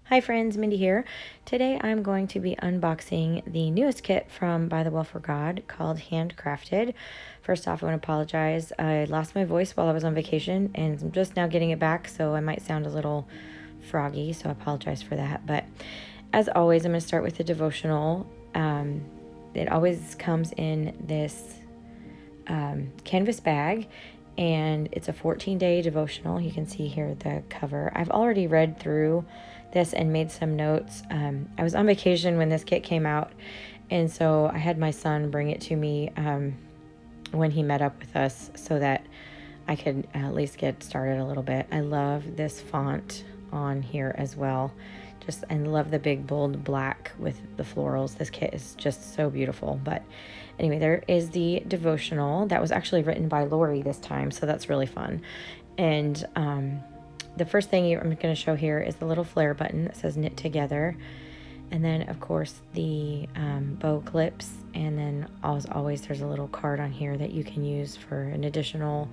Hi friends, Mindy here. Today I'm going to be unboxing the newest kit from Bythewell4God called Handcrafted. First off, I want to apologize. I lost my voice while I was on vacation and I'm just now getting it back, so I might sound a little froggy, so I apologize for that. But as always, I'm going to start with the devotional. It always comes in this canvas bag, and it's a 14-day devotional. You can see here the cover. I've already read through this and made some notes. I was on vacation when this kit came out, and so I had my son bring it to me when he met up with us so that I could at least get started a little bit. I love this font on here as well. I love the big bold black with the florals. This kit is just so beautiful. But anyway, there is the devotional that was actually written by Lori this time, so that's really fun. And the first thing I'm going to show here is the little flare button that says knit together. And then, of course, the bow clips. And then, as always, there's a little card on here that you can use for an additional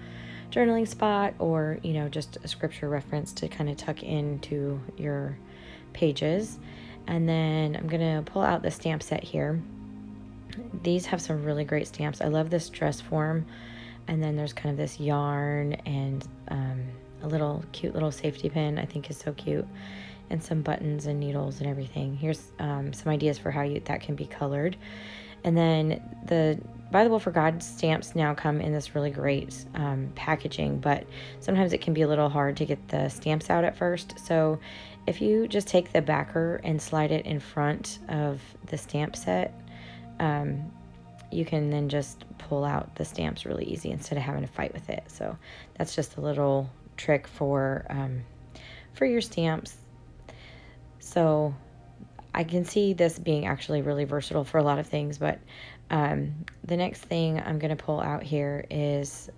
journaling spot or, just a scripture reference to kind of tuck into your pages. And then I'm going to pull out the stamp set here. These have some really great stamps. I love this dress form. And then there's kind of this yarn and a little cute little safety pin I think is so cute, and some buttons and needles and everything. Here's some ideas for how that can be colored. And then the Bythewell4God stamps now come in this really great packaging, but sometimes it can be a little hard to get the stamps out at first. So if you just take the backer and slide it in front of the stamp set, you can then just pull out the stamps really easy instead of having to fight with it. So that's just a little trick for your stamps. So I can see this being actually really versatile for a lot of things, but the next thing I'm going to pull out here is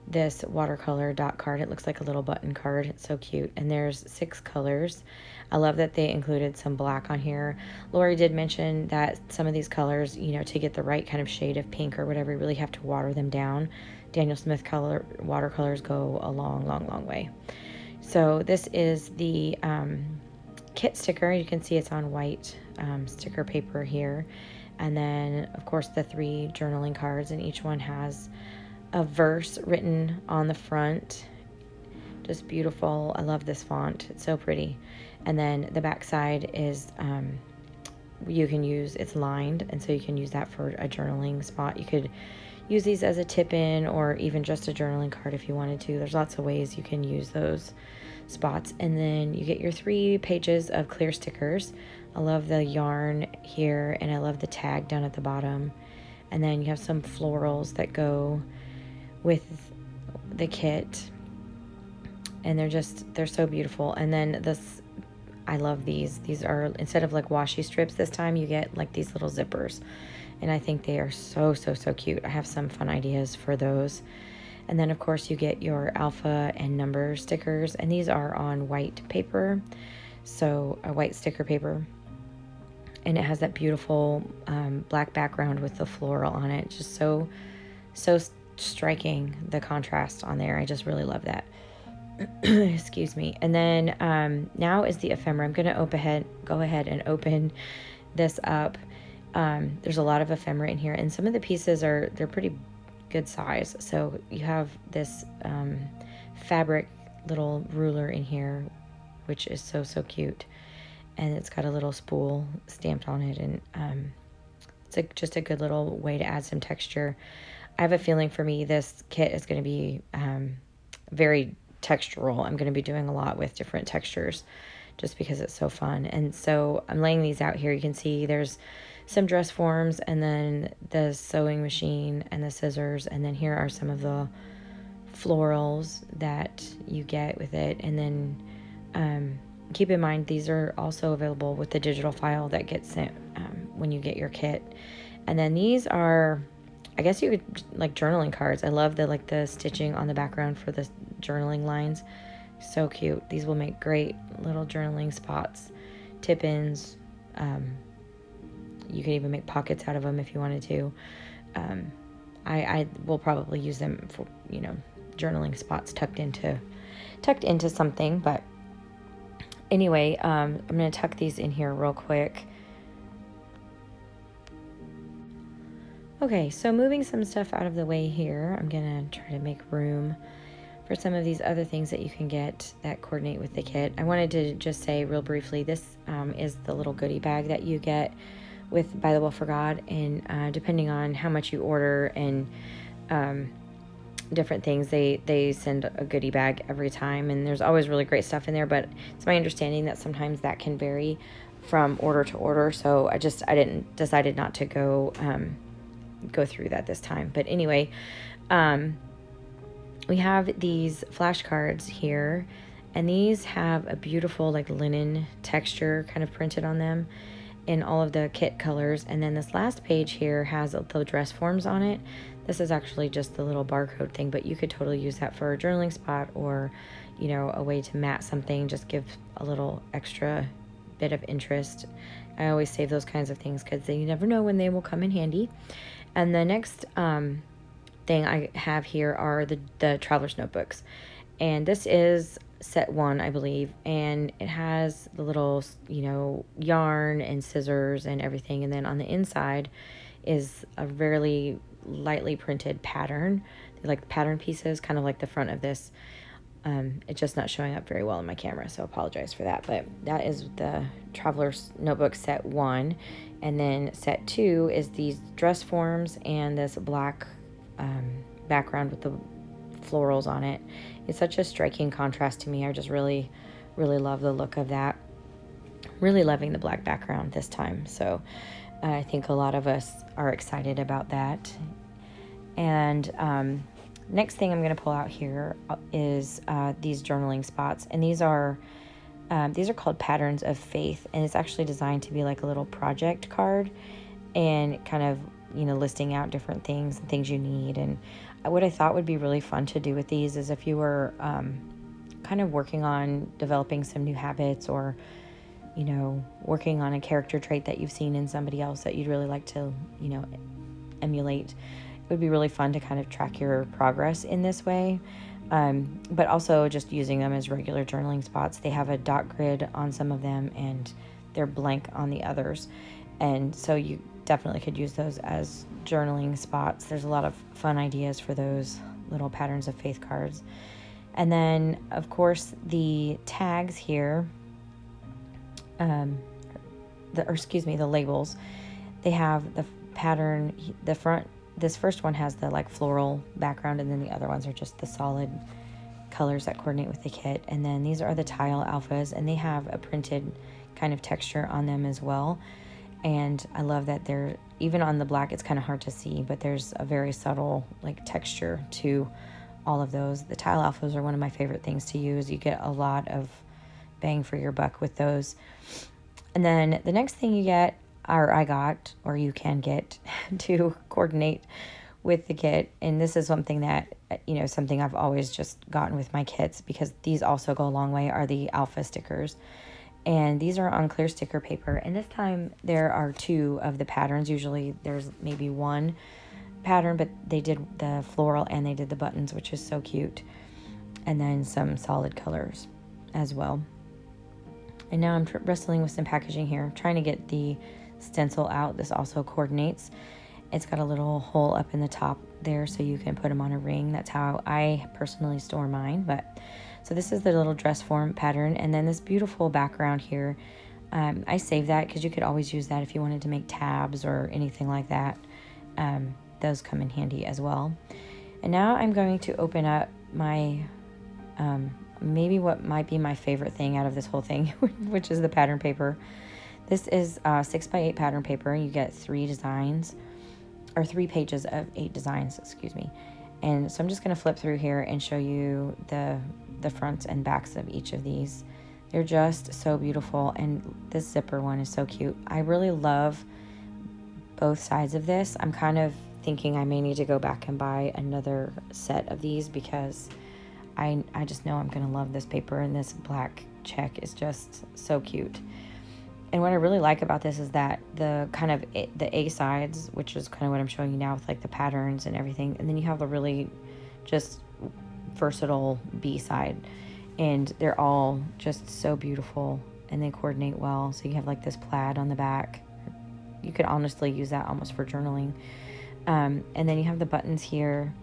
this watercolor dot card. It looks like a little button card. It's so cute. And there's 6 colors. I love that they included some black on here. Lori did mention that some of these colors, to get the right kind of shade of pink or whatever, you really have to water them down. Daniel Smith watercolors go a long way. So this is the kit sticker. You can see it's on white sticker paper here. And then, of course, the 3 journaling cards, and each one has a verse written on the front. Just beautiful. I love this font. It's so pretty. And then the back side is you can use, it's lined, and so you can use that for a journaling spot. You could use these as a tip-in or even just a journaling card if you wanted to. There's lots of ways you can use those spots. And then you get your 3 pages of clear stickers. I love the yarn here, and I love the tag down at the bottom. And then you have some florals that go with the kit, and they're so beautiful. And then I love these are, instead of like washi strips this time, you get like these little zippers, and I think they are so cute. I have some fun ideas for those. And then, of course, you get your alpha and number stickers, and these are on white paper, so a white sticker paper, and it has that beautiful black background with the floral on it. Just so striking, the contrast on there. I just really love that. Excuse me. And then now is the ephemera. I'm going to go ahead and open this up. There's a lot of ephemera in here, and some of the pieces they're pretty good size. So you have this fabric little ruler in here, which is so cute, and it's got a little spool stamped on it, and it's just a good little way to add some texture. I have a feeling for me this kit is going to be very textural. I'm going to be doing a lot with different textures just because it's so fun. And so I'm laying these out here. You can see there's some dress forms, and then the sewing machine and the scissors, and then here are some of the florals that you get with it. And then keep in mind, these are also available with the digital file that gets sent when you get your kit. And then these are, I guess you could, like, journaling cards. I love the stitching on the background for the journaling lines. So cute. These will make great little journaling spots, tip-ins. You could even make pockets out of them if you wanted to. I will probably use them for, journaling spots tucked into something. But Anyway, I'm going to tuck these in here real quick. Okay, so moving some stuff out of the way here, I'm going to try to make room for some of these other things that you can get that coordinate with the kit. I wanted to just say real briefly, this is the little goodie bag that you get with Bythewell4God, and depending on how much you order and different things, they send a goodie bag every time, and there's always really great stuff in there, but it's my understanding that sometimes that can vary from order to order, so I decided not to go through that this time. But anyway, we have these flashcards here, and these have a beautiful like linen texture kind of printed on them in all of the kit colors. And then this last page here has the dress forms on it. This is actually just the little barcode thing, but you could totally use that for a journaling spot, or, you know, a way to mat something, just give a little extra bit of interest. I always save those kinds of things because you never know when they will come in handy. And the next thing I have here are the traveler's notebooks, and this is set 1, I believe, and it has the little, you know, yarn and scissors and everything, and then on the inside is a very lightly printed pattern. They're like pattern pieces, kind of like the front of this. It's just not showing up very well on my camera, so I apologize for that, but that is the traveler's notebook set 1. And then set 2 is these dress forms and this black background with the florals on it. It's such a striking contrast to me. I just really love the look of that. Really loving the black background this time, so I think a lot of us are excited about that. And next thing I'm going to pull out here is these journaling spots, and these are called Patterns of Faith, and it's actually designed to be like a little project card, and kind of, you know, listing out different things and things you need. And what I thought would be really fun to do with these is if you were kind of working on developing some new habits, or, you know, working on a character trait that you've seen in somebody else that you'd really like to, you know, emulate, it would be really fun to kind of track your progress in this way. But also just using them as regular journaling spots. They have a dot grid on some of them, and they're blank on the others. And so you definitely could use those as journaling spots. There's a lot of fun ideas for those little Patterns of Faith cards. And then, of course, the tags here, the labels, they have the pattern, the front. This first one has the like floral background, and then the other ones are just the solid colors that coordinate with the kit. And then these are the tile alphas, and they have a printed kind of texture on them as well. And I love that they're, even on the black, it's kind of hard to see, but there's a very subtle like texture to all of those. The tile alphas are one of my favorite things to use. You get a lot of bang for your buck with those. And then the next thing you get, or I got, or you can get to coordinate with the kit, and this is something that, you know, something I've always just gotten with my kits, because these also go a long way, are the alpha stickers. And these are on clear sticker paper, and this time there are 2 of the patterns. Usually there's maybe 1 pattern, but they did the floral and they did the buttons, which is so cute, and then some solid colors as well. And now I'm wrestling with some packaging here, trying to get the stencil out. This also coordinates. It's got a little hole up in the top there, so you can put them on a ring. That's how I personally store mine. But so this is the little dress form pattern, and then this beautiful background here. I saved that because you could always use that if you wanted to make tabs or anything like that. Those come in handy as well. And now I'm going to open up my maybe what might be my favorite thing out of this whole thing, which is the pattern paper. This is 6x8 pattern paper. You get 3 designs, or 3 pages of 8 designs, excuse me. And so I'm just going to flip through here and show you the fronts and backs of each of these. They're just so beautiful, and this zipper one is so cute. I really love both sides of this. I'm kind of thinking I may need to go back and buy another set of these, because I just know I'm going to love this paper, and this black check is just so cute. And what I really like about this is that the kind of the A sides, which is kind of what I'm showing you now with like the patterns and everything, and then you have the really just versatile B side. and they're all just so beautiful and they coordinate well. So you have like this plaid on the back. You could honestly use that almost for journaling. And then you have the buttons here.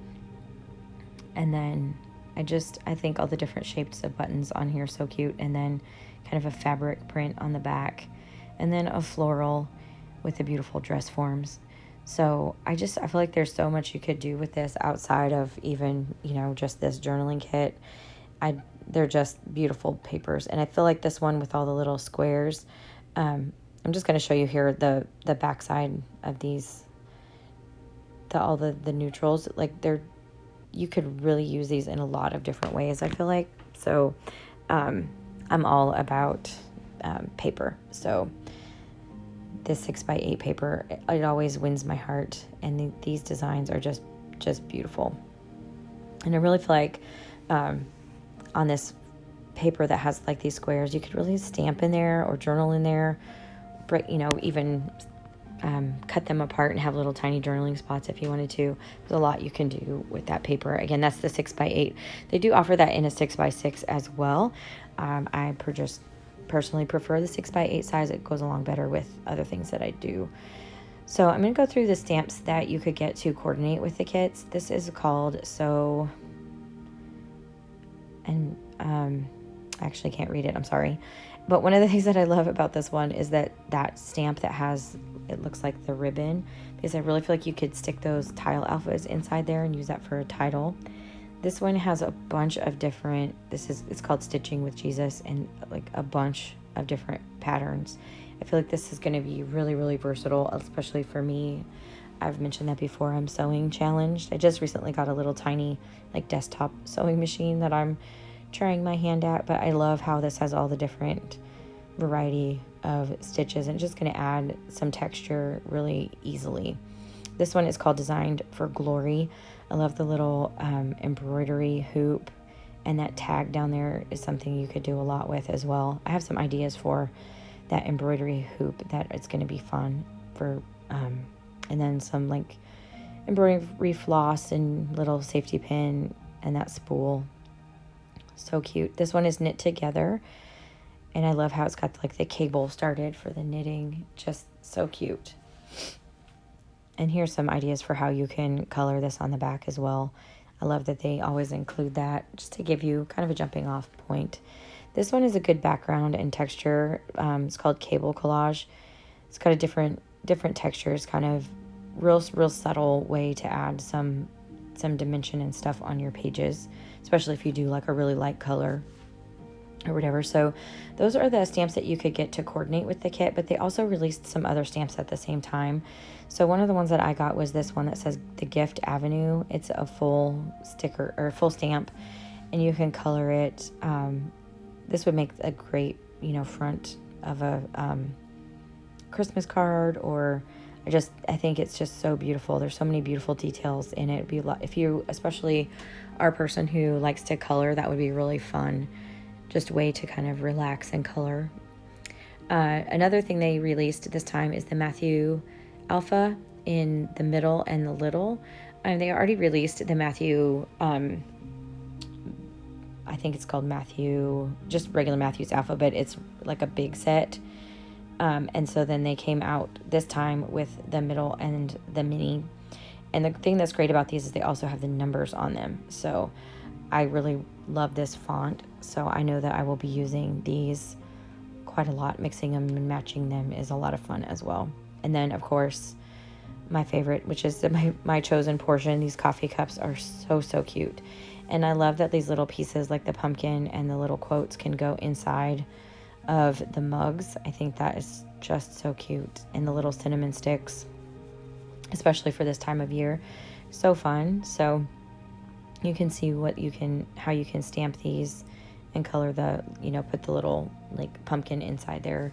And then I think all the different shapes of buttons on here are so cute. And then kind of a fabric print on the back. And then a floral with the beautiful dress forms. So I feel like there's so much you could do with this outside of even, just this journaling kit. They're just beautiful papers. And I feel like this one with all the little squares, I'm just going to show you here the backside of these, all the neutrals. Like you could really use these in a lot of different ways, I feel like. So I'm all about paper. So this 6x8 paper, it always wins my heart. And these designs are just beautiful. And I really feel like on this paper that has like these squares, you could really stamp in there or journal in there, even cut them apart and have little tiny journaling spots if you wanted to. There's a lot you can do with that paper. Again, that's the 6x8. They do offer that in a 6x6 as well. I just personally prefer the 6x8 size. It goes along better with other things that I do. So I'm going to go through the stamps that you could get to coordinate with the kits. This is called I actually can't read it, I'm sorry. But one of the things that I love about this one is that stamp that has, it looks like the ribbon, because I really feel like you could stick those tile alphas inside there and use that for a title. This one has a bunch of different, it's called Stitching with Jesus, and like a bunch of different patterns. I feel like this is going to be really, really versatile, especially for me. I've mentioned that before, I'm sewing challenged. I just recently got a little tiny like desktop sewing machine that I'm trying my hand at, but I love how this has all the different variety of stitches, and it's just going to add some texture really easily. This one is called Designed for Glory. I love the little embroidery hoop, and that tag down there is something you could do a lot with as well. I have some ideas for that embroidery hoop that it's going to be fun for, and then some like embroidery floss and little safety pin and that spool. So cute. This one is knit together, and I love how it's got like the cable started for the knitting. Just so cute. And here's some ideas for how you can color this on the back as well. I love that they always include that just to give you kind of a jumping off point. This one is a good background and texture. It's called Cable Collage. It's got a different textures, kind of real subtle way to add some dimension and stuff on your pages, especially if you do like a really light color or whatever. So those are the stamps that you could get to coordinate with the kit, but they also released some other stamps at the same time. So one of the ones that I got was this one that says The Gift Avenue. It's a full sticker or full stamp, and you can color it. This would make a great, front of a Christmas card, or I think it's just so beautiful. There's so many beautiful details in it. It'd be if you especially are a person who likes to color, that would be really fun. Just a way to kind of relax and color. Another thing they released this time is the Matthew Alpha in the middle and the little. They already released the Matthew, I think it's called Matthew, just regular Matthew's Alpha, but it's like a big set. And so then they came out this time with the middle and the mini. And the thing that's great about these is they also have the numbers on them. So I really love this font. So I know that I will be using these quite a lot. Mixing them and matching them is a lot of fun as well. And then, of course, my favorite, which is my chosen portion, these coffee cups are so cute. And I love that these little pieces like the pumpkin and the little quotes can go inside of the mugs. I think that is just so cute. And the little cinnamon sticks, especially for this time of year, so fun. So you can see how you can stamp these and color put the little like pumpkin inside there.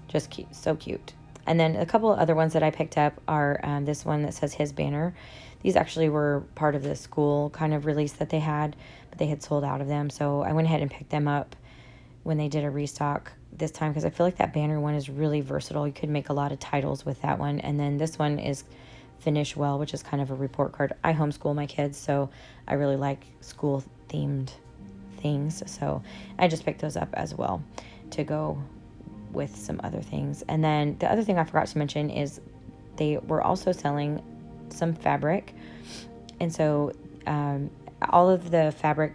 Just cute, so cute. And then a couple of other ones that I picked up are this one that says His Banner. These actually were part of the school kind of release that they had, but they had sold out of them. So I went ahead and picked them up when they did a restock this time, because I feel like that banner one is really versatile. You could make a lot of titles with that one. And then this one is Finish Well, which is kind of a report card. I homeschool my kids, so I really like school themed things. So I just picked those up as well to go with some other things. And then the other thing I forgot to mention is they were also selling some fabric. And so all of the fabric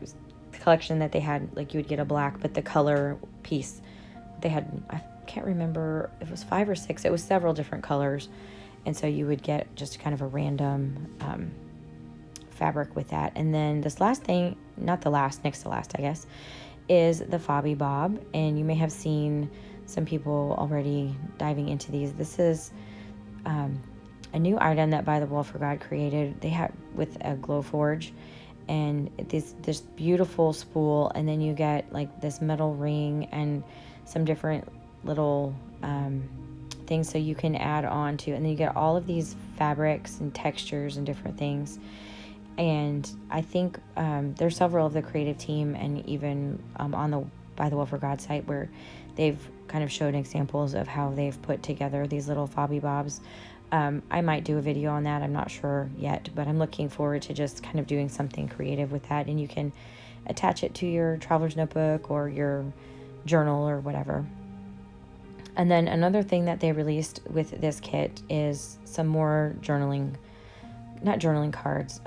collection that they had, like you would get a black, but the color piece, they had, I can't remember, it was 5 or 6. It was several different colors. And so you would get just kind of a random fabric with that. And then this last thing, not the last, next to last, I guess, is the Fobby Bob. And you may have seen some people already diving into these. This is a new item that Bythewell4God created. They have with a glow forge, and this beautiful spool, and then you get like this metal ring and some different little things so you can add on to, and then you get all of these fabrics and textures and different things. And I think there's several of the creative team, and even on the Bythewell4God site, where they've kind of showed examples of how they've put together these little Fobby Bobs. I might do a video on that. I'm not sure yet, but I'm looking forward to just kind of doing something creative with that. And you can attach it to your traveler's notebook or your journal or whatever. And then another thing that they released with this kit is some more not journaling cards,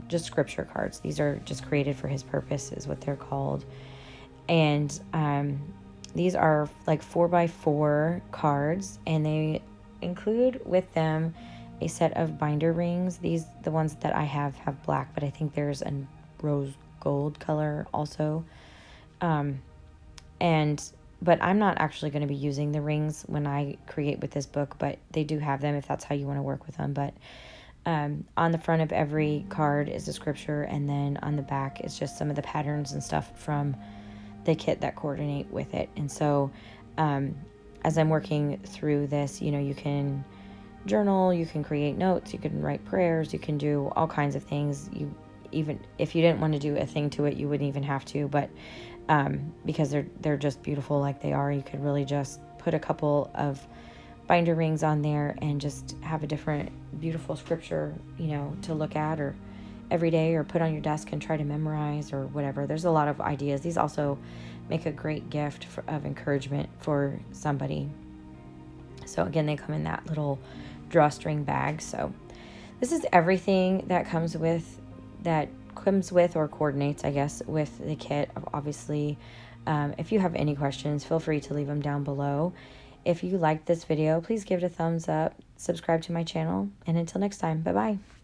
just scripture cards. These are just created for his purpose is what they're called. And these are like 4x4 cards, and they include with them a set of binder rings. The ones that I have black, but I think there's a rose gold color also. But I'm not actually going to be using the rings when I create with this book, but they do have them if that's how you want to work with them. But on the front of every card is a scripture, and then on the back is just some of the patterns and stuff from the kit that coordinate with it. And so as I'm working through this, you can journal, you can create notes, you can write prayers, you can do all kinds of things. Even if you didn't want to do a thing to it, you wouldn't even have to, but because they're just beautiful like they are, you could really just put a couple of binder rings on there and just have a different beautiful scripture, to look at or every day, or put on your desk and try to memorize or whatever. There's a lot of ideas. These also make a great gift of encouragement for somebody. So again, they come in that little drawstring bag. So this is everything that comes with or coordinates, I guess, with the kit. Obviously, if you have any questions, feel free to leave them down below. If you liked this video, please give it a thumbs up, subscribe to my channel, and until next time, bye-bye.